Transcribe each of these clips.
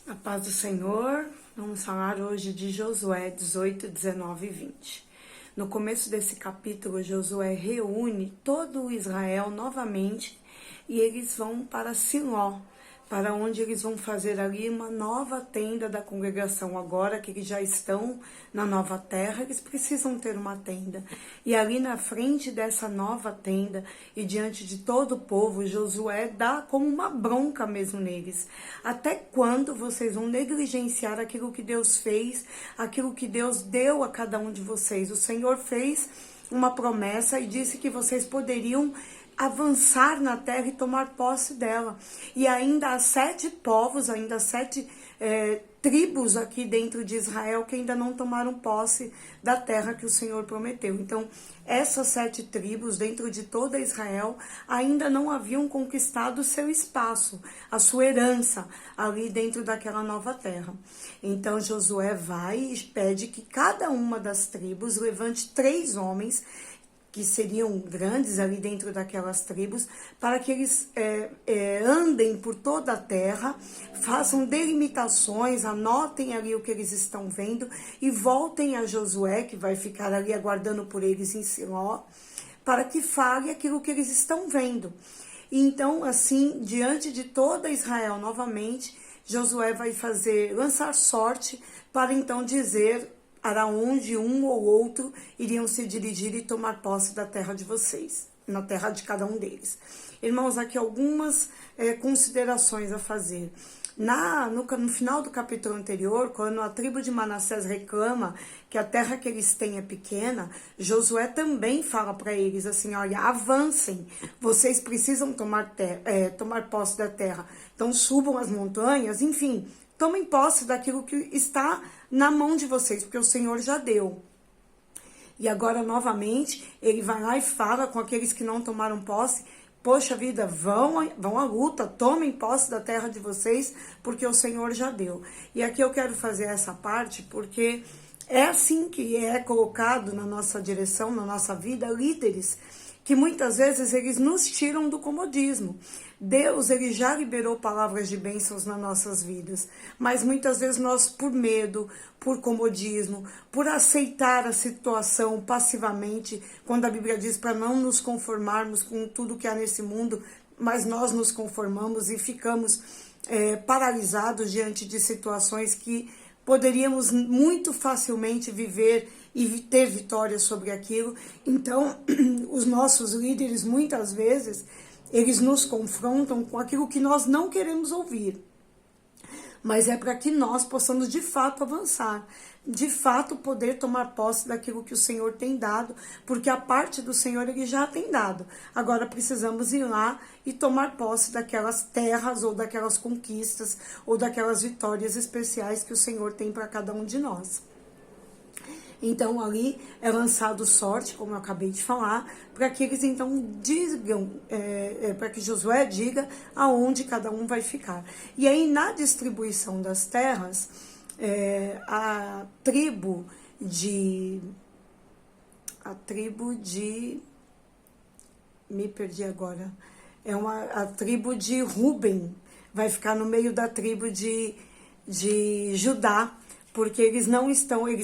A paz do Senhor, vamos falar hoje de Josué 18, 19 e 20. No começo desse capítulo, Josué reúne todo o Israel novamente e eles vão para Siló, para onde eles vão fazer ali uma nova tenda da congregação. Agora que eles já estão na nova terra, eles precisam ter uma tenda. E ali na frente dessa nova tenda e diante de todo o povo, Josué dá como uma bronca mesmo neles. Até quando vocês vão negligenciar aquilo que Deus fez, aquilo que Deus deu a cada um de vocês? O Senhor fez uma promessa e disse que vocês poderiam avançar na terra e tomar posse dela. E ainda há 7 povos, ainda há 7 tribos aqui dentro de Israel que ainda não tomaram posse da terra que o Senhor prometeu. Então, essas 7 tribos dentro de toda Israel ainda não haviam conquistado o seu espaço, a sua herança ali dentro daquela nova terra. Então, Josué vai e pede que cada uma das tribos levante 3 homens que seriam grandes ali dentro daquelas tribos, para que eles andem por toda a terra, façam delimitações, anotem ali o que eles estão vendo e voltem a Josué, que vai ficar ali aguardando por eles em Siló, para que fale aquilo que eles estão vendo. E então, assim, diante de toda Israel novamente, Josué vai lançar sorte para então dizer para onde um ou outro iriam se dirigir e tomar posse da terra de vocês, na terra de cada um deles. Irmãos, aqui algumas considerações a fazer. No final do capítulo anterior, quando a tribo de Manassés reclama que a terra que eles têm é pequena, Josué também fala para eles assim, olha, avancem, vocês precisam tomar posse da terra, então subam as montanhas, enfim, tomem posse daquilo que está na mão de vocês, porque o Senhor já deu. E agora, novamente, ele vai lá e fala com aqueles que não tomaram posse, poxa vida, vão à luta, tomem posse da terra de vocês, porque o Senhor já deu. E aqui eu quero fazer essa parte, porque é assim que é colocado na nossa direção, na nossa vida, líderes, que muitas vezes eles nos tiram do comodismo. Deus, ele já liberou palavras de bênçãos nas nossas vidas, mas muitas vezes nós, por medo, por comodismo, por aceitar a situação passivamente, quando a Bíblia diz para não nos conformarmos com tudo que há nesse mundo, mas nós nos conformamos e ficamos paralisados diante de situações que poderíamos muito facilmente viver e ter vitória sobre aquilo. Então, os nossos líderes, muitas vezes, eles nos confrontam com aquilo que nós não queremos ouvir. Mas é para que nós possamos, de fato, avançar. De fato, poder tomar posse daquilo que o Senhor tem dado, porque a parte do Senhor ele já tem dado. Agora precisamos ir lá e tomar posse daquelas terras, ou daquelas conquistas, ou daquelas vitórias especiais que o Senhor tem para cada um de nós. Então ali é lançado sorte, como eu acabei de falar, para que eles então digam, para que Josué diga aonde cada um vai ficar. E aí na distribuição das terras, a tribo de, me perdi agora, a tribo de Ruben vai ficar no meio da tribo de Judá, porque eles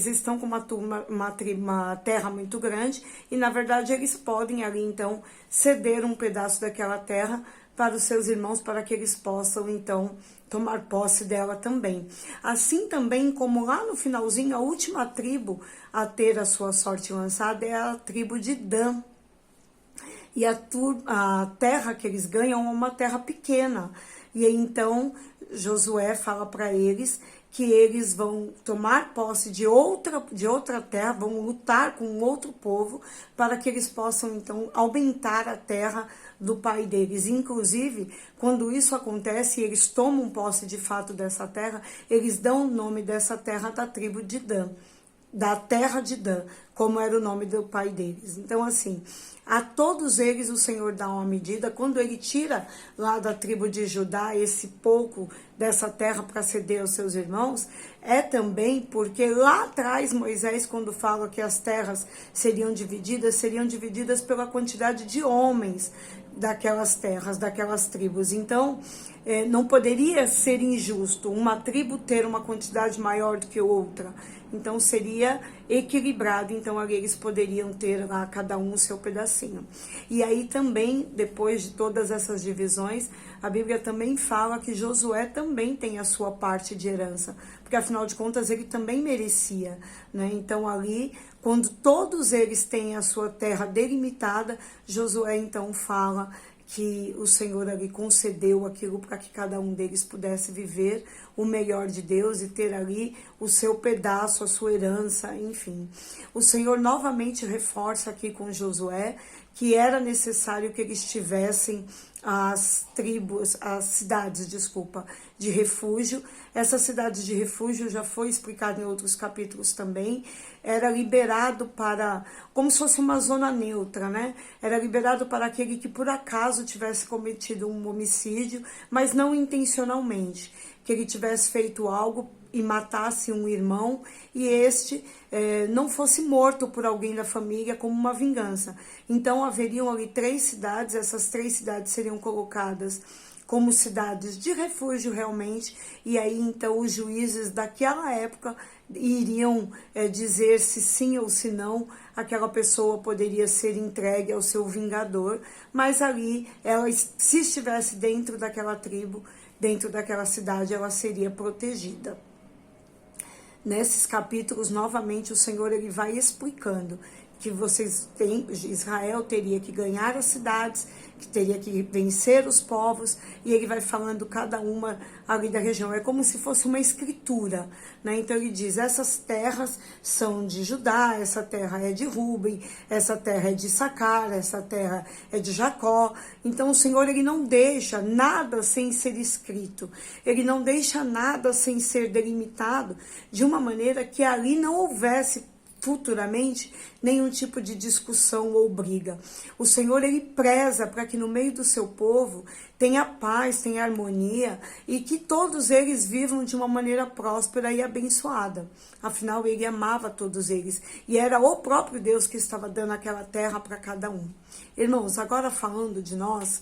estão com uma terra muito grande e, na verdade, eles podem ali, então, ceder um pedaço daquela terra para os seus irmãos, para que eles possam, então, tomar posse dela também. Assim também, como lá no finalzinho, a última tribo a ter a sua sorte lançada é a tribo de Dan. E a terra que eles ganham é uma terra pequena. E aí, então, Josué fala para eles que eles vão tomar posse de outra terra, vão lutar com outro povo, para que eles possam, então, aumentar a terra do pai deles. Inclusive, quando isso acontece e eles tomam posse de fato dessa terra, eles dão o nome dessa terra da tribo de Dan, da terra de Dan, como era o nome do pai deles. Então, assim, a todos eles o Senhor dá uma medida. Quando ele tira lá da tribo de Judá esse pouco dessa terra para ceder aos seus irmãos, é também porque lá atrás Moisés, quando fala que as terras seriam divididas pela quantidade de homens, daquelas terras, daquelas tribos. Então, não poderia ser injusto uma tribo ter uma quantidade maior do que outra. Então, seria equilibrado. Então, ali eles poderiam ter lá cada um o seu pedacinho. E aí também, depois de todas essas divisões, a Bíblia também fala que Josué também tem a sua parte de herança. Porque, afinal de contas, ele também merecia, né? Então, ali, quando todos eles têm a sua terra delimitada, Josué, então, fala que o Senhor ali concedeu aquilo para que cada um deles pudesse viver o melhor de Deus e ter ali o seu pedaço, a sua herança, enfim. O Senhor novamente reforça aqui com Josué que era necessário que eles tivessem as cidades, de refúgio. Essas cidades de refúgio já foi explicado em outros capítulos também. Era liberado para, como se fosse uma zona neutra, né? Era liberado para aquele que por acaso tivesse cometido um homicídio, mas não intencionalmente, que ele tivesse feito algo e matasse um irmão e este não fosse morto por alguém da família como uma vingança. Então haveriam ali 3 cidades, essas 3 cidades seriam colocadas como cidades de refúgio realmente, e aí então os juízes daquela época iriam dizer se sim ou se não aquela pessoa poderia ser entregue ao seu vingador, mas ali ela, se estivesse dentro daquela tribo, dentro daquela cidade, ela seria protegida. Nesses capítulos, novamente, o Senhor ele vai explicando que Israel teria que ganhar as cidades, que teria que vencer os povos, e ele vai falando cada uma ali da região. É como se fosse uma escritura, né? Então ele diz, essas terras são de Judá, essa terra é de Rúben, essa terra é de Issacar, essa terra é de Jacó. Então o Senhor ele não deixa nada sem ser escrito, ele não deixa nada sem ser delimitado, de uma maneira que ali não houvesse futuramente nenhum tipo de discussão ou briga. O Senhor ele preza para que no meio do seu povo tenha paz, tenha harmonia e que todos eles vivam de uma maneira próspera e abençoada. Afinal, ele amava todos eles e era o próprio Deus que estava dando aquela terra para cada um. Irmãos, agora falando de nós,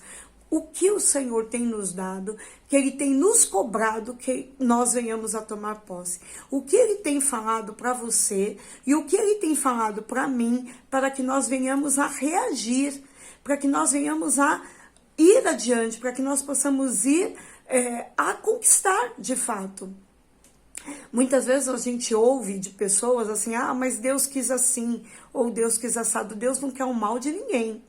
o que o Senhor tem nos dado, que Ele tem nos cobrado que nós venhamos a tomar posse. O que Ele tem falado para você e o que Ele tem falado para mim, para que nós venhamos a reagir, para que nós venhamos a ir adiante, para que nós possamos ir a conquistar de fato. Muitas vezes a gente ouve de pessoas assim, mas Deus quis assim, ou Deus quis assado. Deus não quer o mal de ninguém.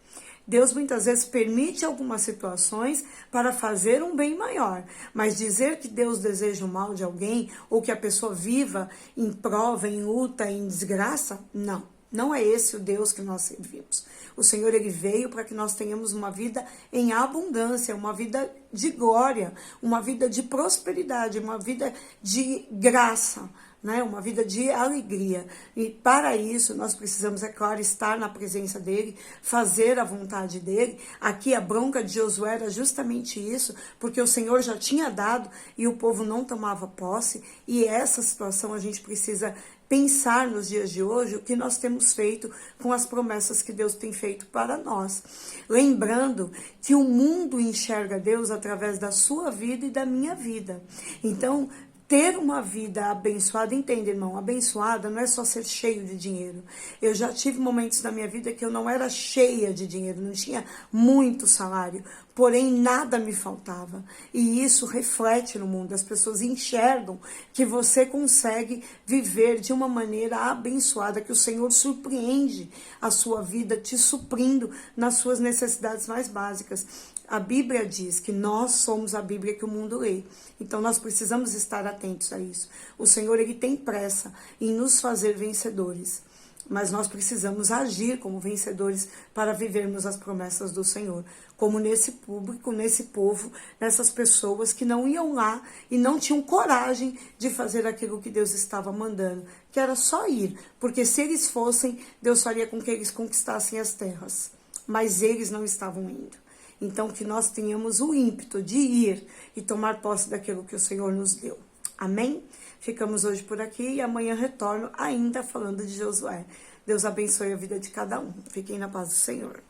Deus muitas vezes permite algumas situações para fazer um bem maior, mas dizer que Deus deseja o mal de alguém ou que a pessoa viva em prova, em luta, em desgraça, não. Não é esse o Deus que nós servimos. O Senhor ele veio para que nós tenhamos uma vida em abundância, uma vida de glória, uma vida de prosperidade, uma vida de graça, né? Uma vida de alegria. E para isso nós precisamos, é claro, estar na presença dele, fazer a vontade dele. Aqui a bronca de Josué era justamente isso, porque o Senhor já tinha dado e o povo não tomava posse, e essa situação a gente precisa pensar nos dias de hoje o que nós temos feito com as promessas que Deus tem feito para nós. Lembrando que o mundo enxerga Deus através da sua vida e da minha vida. Então, ter uma vida abençoada, entende, irmão? Abençoada não é só ser cheio de dinheiro. Eu já tive momentos na minha vida que eu não era cheia de dinheiro, não tinha muito salário, porém nada me faltava. E isso reflete no mundo. As pessoas enxergam que você consegue viver de uma maneira abençoada, que o Senhor surpreende a sua vida, te suprindo nas suas necessidades mais básicas. A Bíblia diz que nós somos a Bíblia que o mundo lê. Então nós precisamos estar atentos a isso. O Senhor ele tem pressa em nos fazer vencedores. Mas nós precisamos agir como vencedores para vivermos as promessas do Senhor. Como nesse público, nesse povo, nessas pessoas que não iam lá e não tinham coragem de fazer aquilo que Deus estava mandando. Que era só ir. Porque se eles fossem, Deus faria com que eles conquistassem as terras. Mas eles não estavam indo. Então, que nós tenhamos o ímpeto de ir e tomar posse daquilo que o Senhor nos deu. Amém? Ficamos hoje por aqui e amanhã retorno ainda falando de Josué. Deus abençoe a vida de cada um. Fiquem na paz do Senhor.